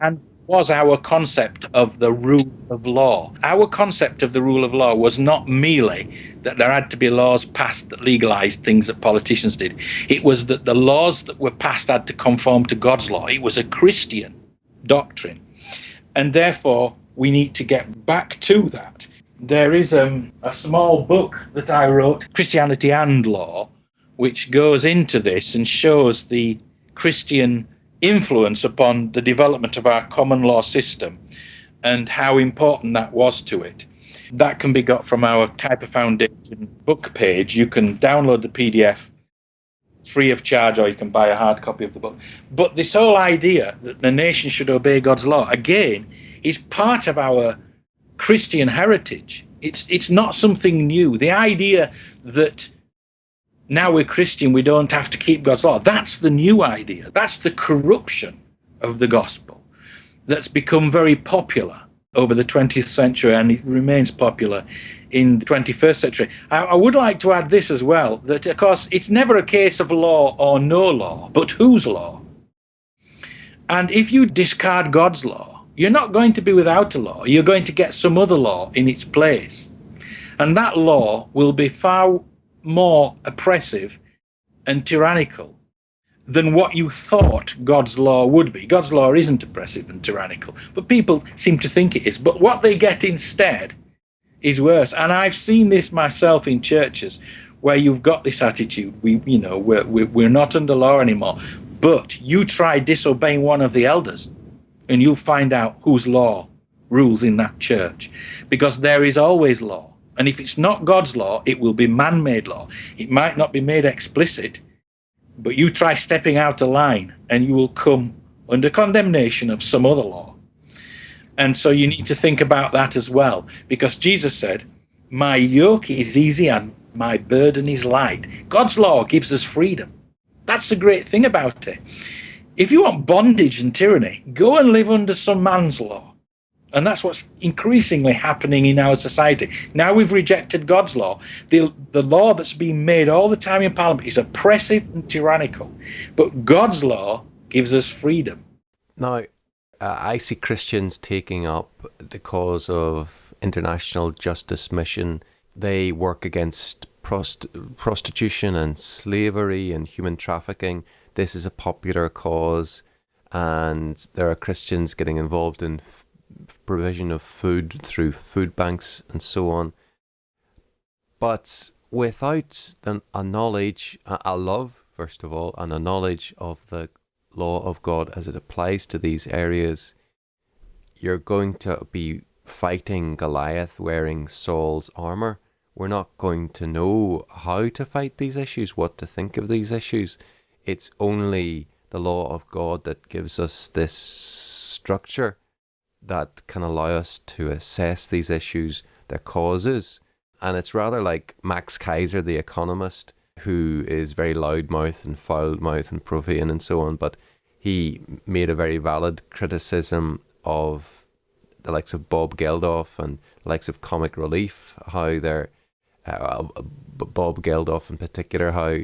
and was our concept of the rule of law. Our concept of the rule of law was not merely that there had to be laws passed that legalized things that politicians did. It was that the laws that were passed had to conform to God's law. It was a Christian doctrine. And therefore, we need to get back to that. There is a small book that I wrote, Christianity and Law, which goes into this and shows the Christian influence upon the development of our common law system and how important that was to it. That can be got from our Kuiper Foundation book page. You can download the PDF free of charge, or you can buy a hard copy of the book. But this whole idea that the nation should obey God's law, again, is part of our Christian heritage. It's not something new. The idea that now we're Christian, we don't have to keep God's law, that's the new idea. That's the corruption of the gospel that's become very popular over the 20th century, and it remains popular in the 21st century. I would like to add this as well, that of course it's never a case of law or no law, but whose law? And if you discard God's law, you're not going to be without a law. You're going to get some other law in its place. And that law will be far more oppressive and tyrannical than what you thought God's law would be. God's law isn't oppressive and tyrannical, but people seem to think it is. But what they get instead is worse. And I've seen this myself in churches where you've got this attitude, we're not under law anymore, but you try disobeying one of the elders and you'll find out whose law rules in that church, because there is always law. And if it's not God's law, it will be man-made law. It might not be made explicit, but you try stepping out of line and you will come under condemnation of some other law. And so you need to think about that as well, because Jesus said, my yoke is easy and my burden is light. God's law gives us freedom. That's the great thing about it. If you want bondage and tyranny, go and live under some man's law. And that's what's increasingly happening in our society. Now we've rejected God's law. The law that's being made all the time in Parliament is oppressive and tyrannical. But God's law gives us freedom. Now, I see Christians taking up the cause of international justice mission. They work against prostitution and slavery and human trafficking. This is a popular cause. And there are Christians getting involved in provision of food through food banks and so on. But without a knowledge, a love, first of all, and a knowledge of the law of God as it applies to these areas, you're going to be fighting Goliath wearing Saul's armor. We're not going to know how to fight these issues, what to think of these issues. It's only the law of God that gives us this structure that can allow us to assess these issues, their causes. And it's rather like Max Kaiser, the economist, who is very loudmouth and foul-mouthed and profane and so on, but he made a very valid criticism of the likes of Bob Geldof and the likes of Comic Relief, how they're Bob Geldof in particular, how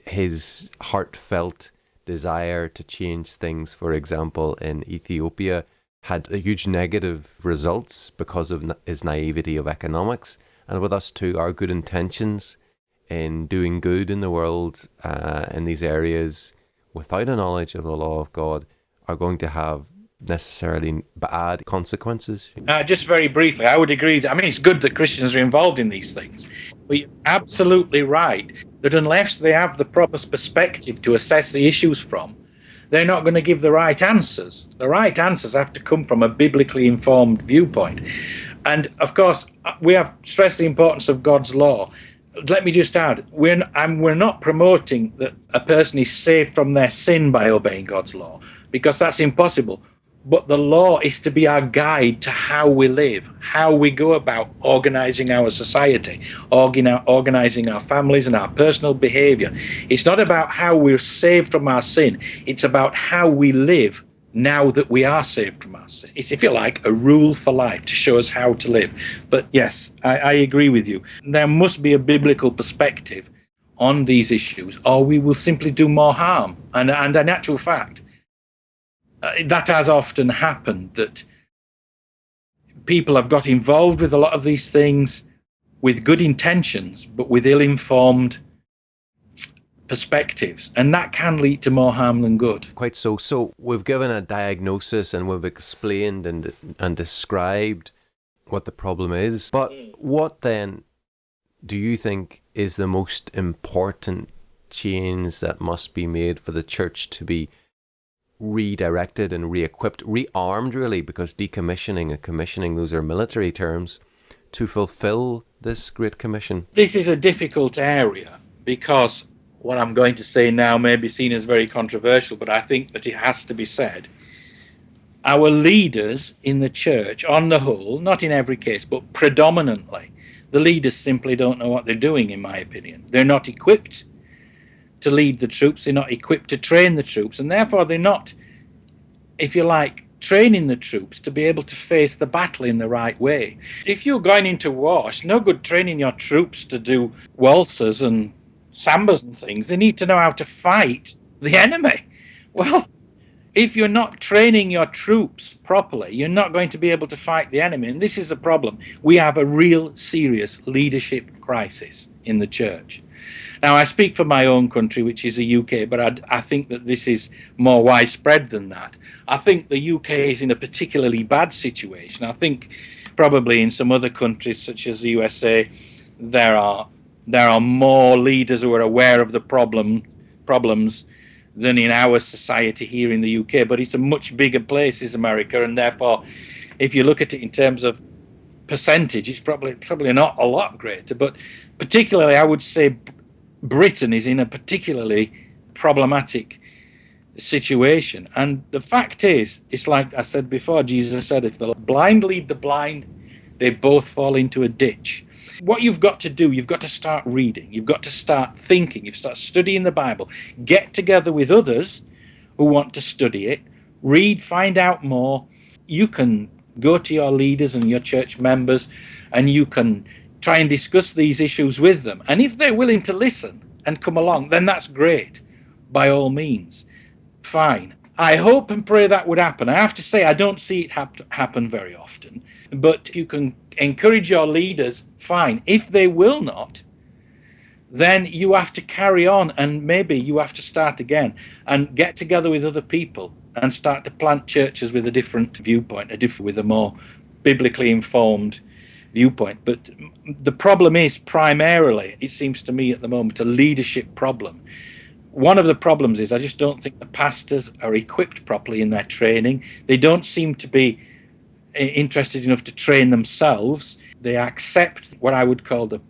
his heartfelt desire to change things, for example, in Ethiopia, had a huge negative results because of his naivety of economics. And with us too, our good intentions in doing good in the world in these areas without a knowledge of the law of God are going to have necessarily bad consequences. Just very briefly, I would agree. I mean, it's good that Christians are involved in these things, but you're absolutely right that unless they have the proper perspective to assess the issues from, they're not going to give the right answers. The right answers have to come from a biblically informed viewpoint. And of course, we have stressed the importance of God's law. Let me just add, we're not promoting that a person is saved from their sin by obeying God's law, because that's impossible. but the law is to be our guide to how we live, how we go about organizing our society, organizing our families and our personal behavior. It's not about how we're saved from our sin, it's about how we live now that we are saved from our sin. It's, if you like, a rule for life to show us how to live. But yes, I agree with you. There must be a biblical perspective on these issues, or we will simply do more harm. And in actual fact, that has often happened, that people have got involved with a lot of these things with good intentions, but with ill-informed perspectives, and that can lead to more harm than good. Quite so. So we've given a diagnosis and we've explained and described what the problem is. But what then do you think is the most important change that must be made for the church to be redirected and re-equipped, rearmed really, because decommissioning and commissioning, those are military terms, to fulfill this Great Commission? This is a difficult area because what I'm going to say now may be seen as very controversial, but I think that it has to be said. Our leaders in the church, on the whole, not in every case, but predominantly, the leaders simply don't know what they're doing, in my opinion. They're not equipped to lead the troops, they're not equipped to train the troops, and therefore they're not, if you like, training the troops to be able to face the battle in the right way. If you're going into war, it's no good training your troops to do waltzes and sambas and things. They need to know how to fight the enemy. Well, if you're not training your troops properly, you're not going to be able to fight the enemy. And this is a problem. We have a real serious leadership crisis in the church. Now, I speak for my own country, which is the UK, but I think that this is more widespread than that. I think the UK is in a particularly bad situation. I think probably in some other countries, such as the USA, there are more leaders who are aware of the problems than in our society here in the UK. But it's a much bigger place, is America, and therefore, if you look at it in terms of percentage, it's probably not a lot greater. But particularly, I would say Britain is in a particularly problematic situation. And the fact is, it's like I said before, Jesus said, if the blind lead the blind, they both fall into a ditch. What you've got to do, you've got to start reading, you've got to start thinking, you've start studying the Bible, get together with others who want to study it, read, find out more. You can go to your leaders and your church members and you can try and discuss these issues with them. And if they're willing to listen and come along, then that's great. By all means, fine. I hope and pray that would happen. I have to say, I don't see it happen very often. But if you can encourage your leaders, fine. If they will not, then you have to carry on, and maybe you have to start again and get together with other people and start to plant churches with a different viewpoint, with a more biblically informed viewpoint. But the problem is primarily, it seems to me at the moment, a leadership problem. One of the problems is I just don't think the pastors are equipped properly in their training. They don't seem to be interested enough to train themselves. They accept what I would call the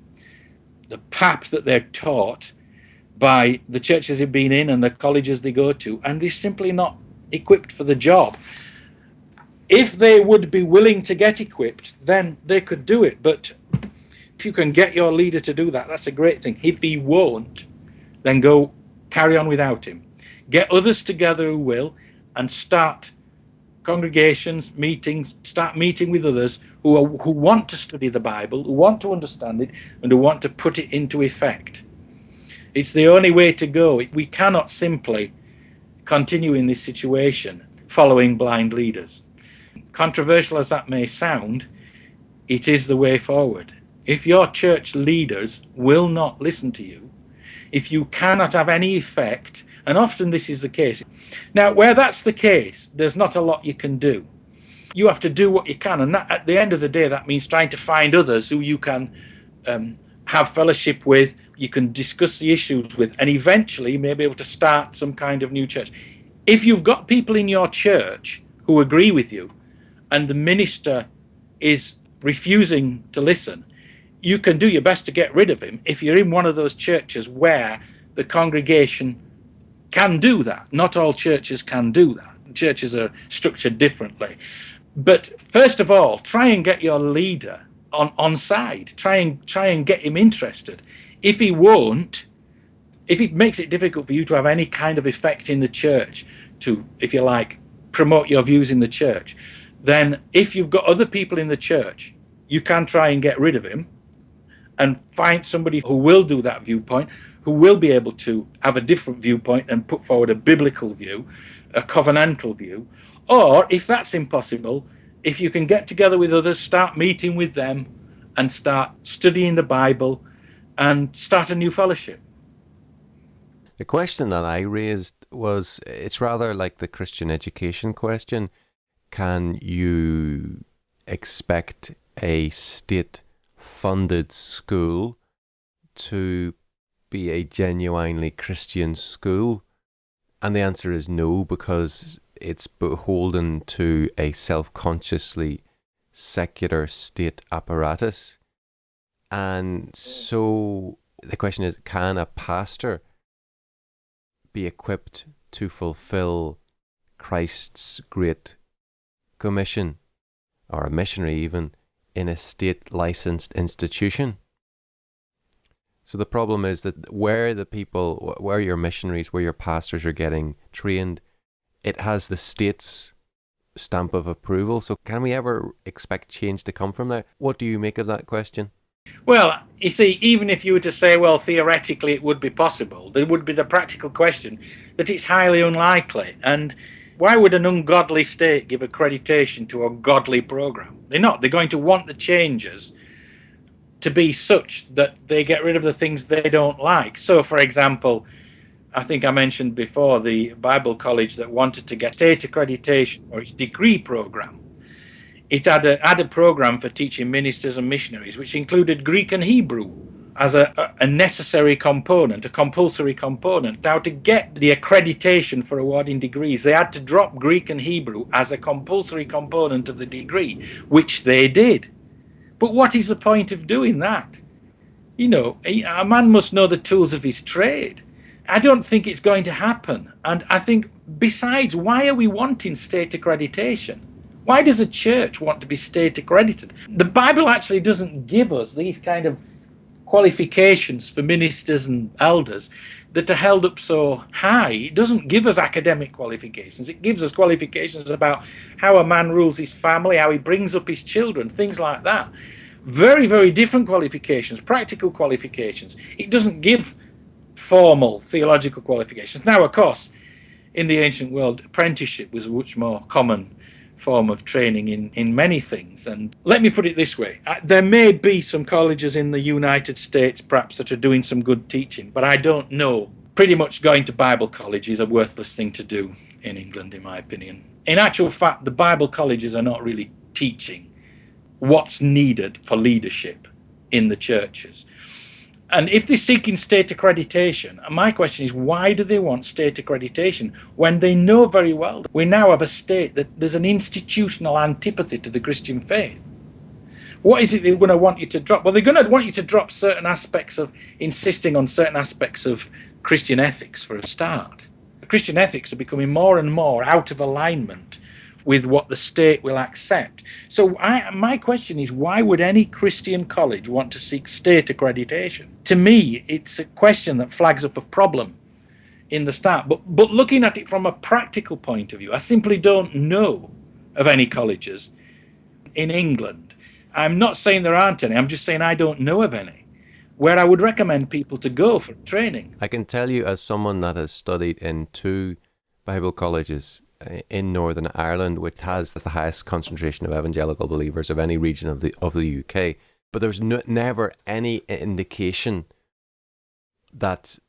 pap that they're taught by the churches they've been in and the colleges they go to, and they're simply not equipped for the job. If they would be willing to get equipped, then they could do it. But if you can get your leader to do that, that's a great thing. If he won't, then go carry on without him. Get others together who will, and start congregations, meetings, start meeting with others who want to study the Bible, who want to understand it, and who want to put it into effect. It's the only way to go. We cannot simply continue in this situation following blind leaders. Controversial as that may sound, it is the way forward. If your church leaders will not listen to you, if you cannot have any effect, and often this is the case. Now, where that's the case, there's not a lot you can do. You have to do what you can, and that, at the end of the day, that means trying to find others who you can have fellowship with, you can discuss the issues with, and eventually you may be able to start some kind of new church. If you've got people in your church who agree with you, and the minister is refusing to listen, you can do your best to get rid of him if you're in one of those churches where the congregation can do that. Not all churches can do that. churches are structured differently. But first of all, try and get your leader on side. Try and get him interested. If he won't, if it makes it difficult for you to have any kind of effect in the church to, if you like, promote your views in the church, then if you've got other people in the church, you can try and get rid of him and find somebody who will do that viewpoint, who will be able to have a different viewpoint and put forward a biblical view, a covenantal view. Or if that's impossible, if you can get together with others, start meeting with them and start studying the Bible and start a new fellowship. The question that I raised was, it's rather like the Christian education question. Can you expect a state-funded school to be a genuinely Christian school? And the answer is no, because it's beholden to a self-consciously secular state apparatus. And so the question is, can a pastor be equipped to fulfill Christ's great commission, or a missionary even, in a state-licensed institution? So the problem is that where your missionaries, where your pastors are getting trained, it has the state's stamp of approval. So can we ever expect change to come from there? What do you make of that question? Well, you see, even if you were to say, well, theoretically it would be possible, there would be the practical question that it's highly unlikely. And why would an ungodly state give accreditation to a godly program? They're not. They're going to want the changes to be such that they get rid of the things they don't like. So, for example, I think I mentioned before the Bible college that wanted to get state accreditation for its degree program. It had a program for teaching ministers and missionaries, which included Greek and Hebrew as a necessary component, a compulsory component. Now, to get the accreditation for awarding degrees, they had to drop Greek and Hebrew as a compulsory component of the degree, which they did. But what is the point of doing that? You know, a man must know the tools of his trade. I don't think it's going to happen. And I think, besides, why are we wanting state accreditation? Why does a church want to be state accredited? The Bible actually doesn't give us these kind of qualifications for ministers and elders that are held up so high. It doesn't give us academic qualifications. It gives us qualifications about how a man rules his family, how he brings up his children, things like that. Very, very different qualifications, practical qualifications. It doesn't give formal theological qualifications. Now, of course, in the ancient world, apprenticeship was a much more common form of training in many things. And let me put it this way, there may be some colleges in the United States perhaps that are doing some good teaching, but I don't know. Pretty much going to Bible college is a worthless thing to do in England, in my opinion. In actual fact, the Bible colleges are not really teaching what's needed for leadership in the churches. And if they're seeking state accreditation, my question is, why do they want state accreditation when they know very well that we now have a state that there's an institutional antipathy to the Christian faith? What is it they're going to want you to drop? Well, they're going to want you to drop certain aspects of insisting on certain aspects of Christian ethics for a start. Christian ethics are becoming more and more out of alignment with what the state will accept. So my question is, why would any Christian college want to seek state accreditation? To me, it's a question that flags up a problem in the start. But looking at it from a practical point of view, I simply don't know of any colleges in England. I'm not saying there aren't any, I'm just saying I don't know of any where I would recommend people to go for training. I can tell you, as someone that has studied in 2 Bible colleges in Northern Ireland, which has the highest concentration of evangelical believers of any region of the UK, but there's never any indication that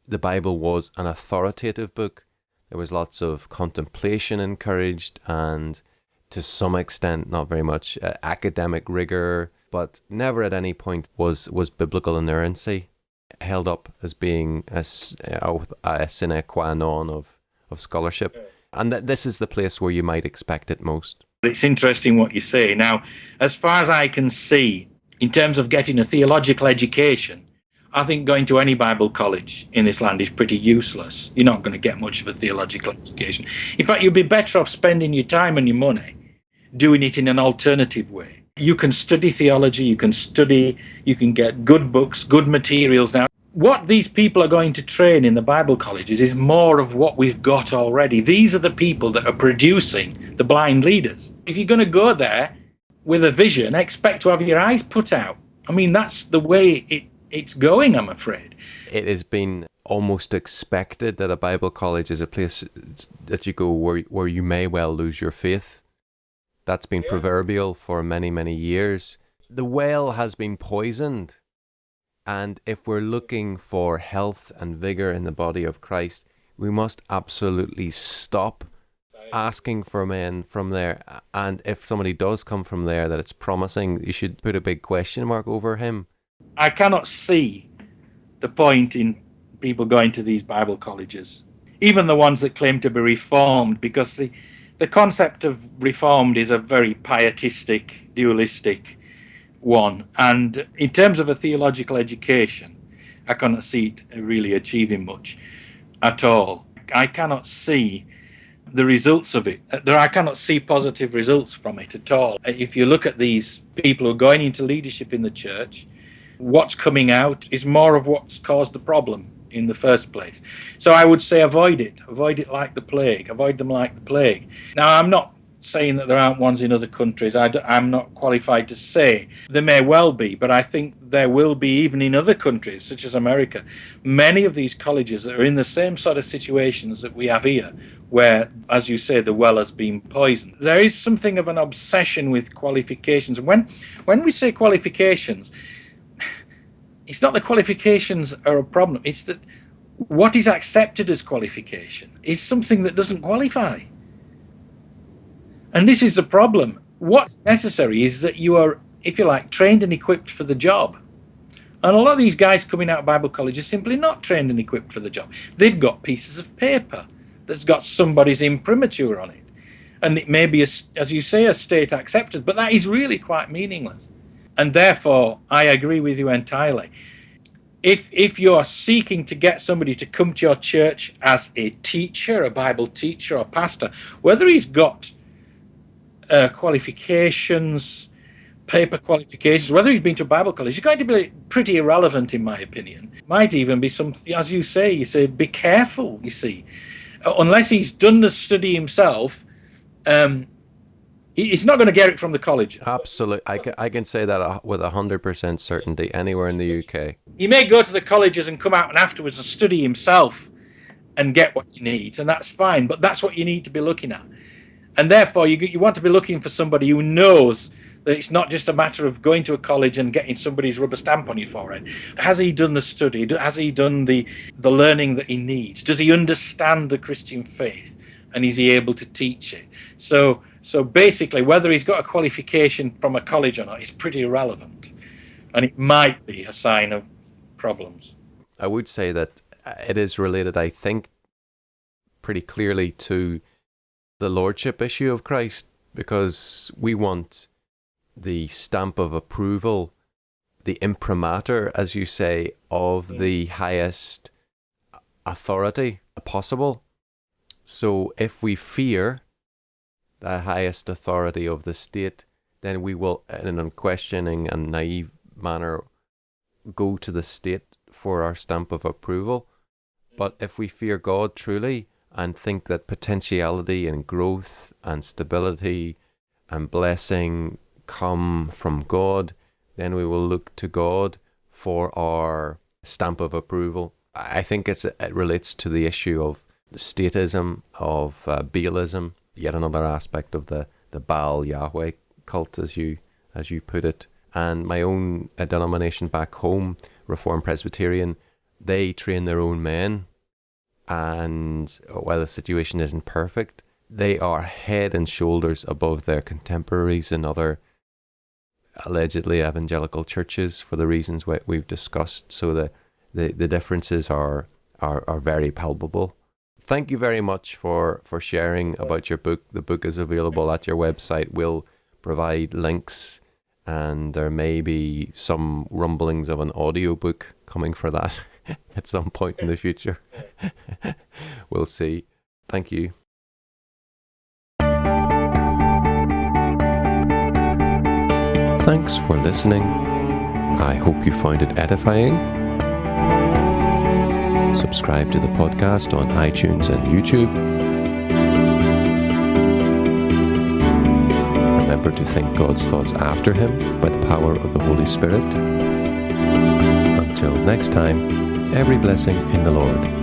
the Bible was an authoritative book. There was lots of contemplation encouraged, and to some extent, not very much academic rigor, but never at any point was biblical inerrancy held up as being a sine qua non of scholarship. And this is the place where you might expect it most. It's interesting what you say. Now, as far as I can see, in terms of getting a theological education, I think going to any Bible college in this land is pretty useless. You're not going to get much of a theological education. In fact, you'd be better off spending your time and your money doing it in an alternative way. You can study theology, you can get good books, good materials. Now, what these people are going to train in the Bible colleges is more of what we've got already. These are the people that are producing the blind leaders. If you're going to go there with a vision, expect to have your eyes put out. I mean, that's the way it's going, I'm afraid. It has been almost expected that a Bible college is a place that you go where you may well lose your faith. That's been proverbial for many, many years. The well has been poisoned. And if we're looking for health and vigor in the body of Christ, we must absolutely stop asking for men from there. And if somebody does come from there that it's promising, you should put a big question mark over him. I cannot see the point in people going to these Bible colleges, even the ones that claim to be reformed, because the concept of reformed is a very pietistic, dualistic one. And in terms of a theological education, I cannot see it really achieving much at all. I cannot see the results of it. I cannot see positive results from it at all. If you look at these people who are going into leadership in the church, what's coming out is more of what's caused the problem in the first place. So I would say avoid it like the plague, avoid them like the plague. Now, I'm not saying that there aren't ones in other countries. I'm not qualified to say. There may well be, but I think there will be even in other countries, such as America, many of these colleges that are in the same sort of situations that we have here, where, as you say, the well has been poisoned. There is something of an obsession with qualifications. When we say qualifications, it's not the qualifications are a problem. It's that what is accepted as qualification is something that doesn't qualify. And this is the problem. What's necessary is that you are, if you like, trained and equipped for the job. And a lot of these guys coming out of Bible college are simply not trained and equipped for the job. They've got pieces of paper that's got somebody's imprimatur on it. And it may be, as you say, a state accepted, but that is really quite meaningless. And therefore, I agree with you entirely. If you're seeking to get somebody to come to your church as a teacher, a Bible teacher or pastor, whether he's got qualifications, paper qualifications, whether he's been to a Bible college, he's going to be pretty irrelevant, in my opinion. Might even be some, as you say, be careful, you see. Unless he's done the study himself, he's not going to get it from the college. Absolutely. I can say that with 100% certainty anywhere in the UK. He may go to the colleges and come out and afterwards and study himself and get what he needs, and that's fine, but that's what you need to be looking at. And therefore, you want to be looking for somebody who knows that it's not just a matter of going to a college and getting somebody's rubber stamp on your forehead. Has he done the study? Has he done the learning that he needs? Does he understand the Christian faith? And is he able to teach it? So basically, whether he's got a qualification from a college or not is pretty irrelevant. And it might be a sign of problems. I would say that it is related, I think, pretty clearly to the lordship issue of Christ, because we want the stamp of approval, the imprimatur, as you say, of the highest authority possible. So if we fear the highest authority of the state, then we will, in an unquestioning and naive manner, go to the state for our stamp of approval. But if we fear God truly and think that potentiality and growth and stability and blessing come from God, then we will look to God for our stamp of approval. I think it relates to the issue of statism, of Baalism, yet another aspect of the Baal Yahweh cult, as you put it. And my own denomination back home, Reformed Presbyterian, they train their own men. And while the situation isn't perfect, they are head and shoulders above their contemporaries in other allegedly evangelical churches for the reasons we've discussed. So the differences are very palpable. Thank you very much for sharing about your book. The book is available at your website. We'll provide links, and there may be some rumblings of an audiobook coming for that at some point in the future. We'll see. Thank you. Thanks for listening. I hope you found it edifying. Subscribe to the podcast on iTunes and YouTube. Remember to think God's thoughts after Him by the power of the Holy Spirit. Until next time, every blessing in the Lord.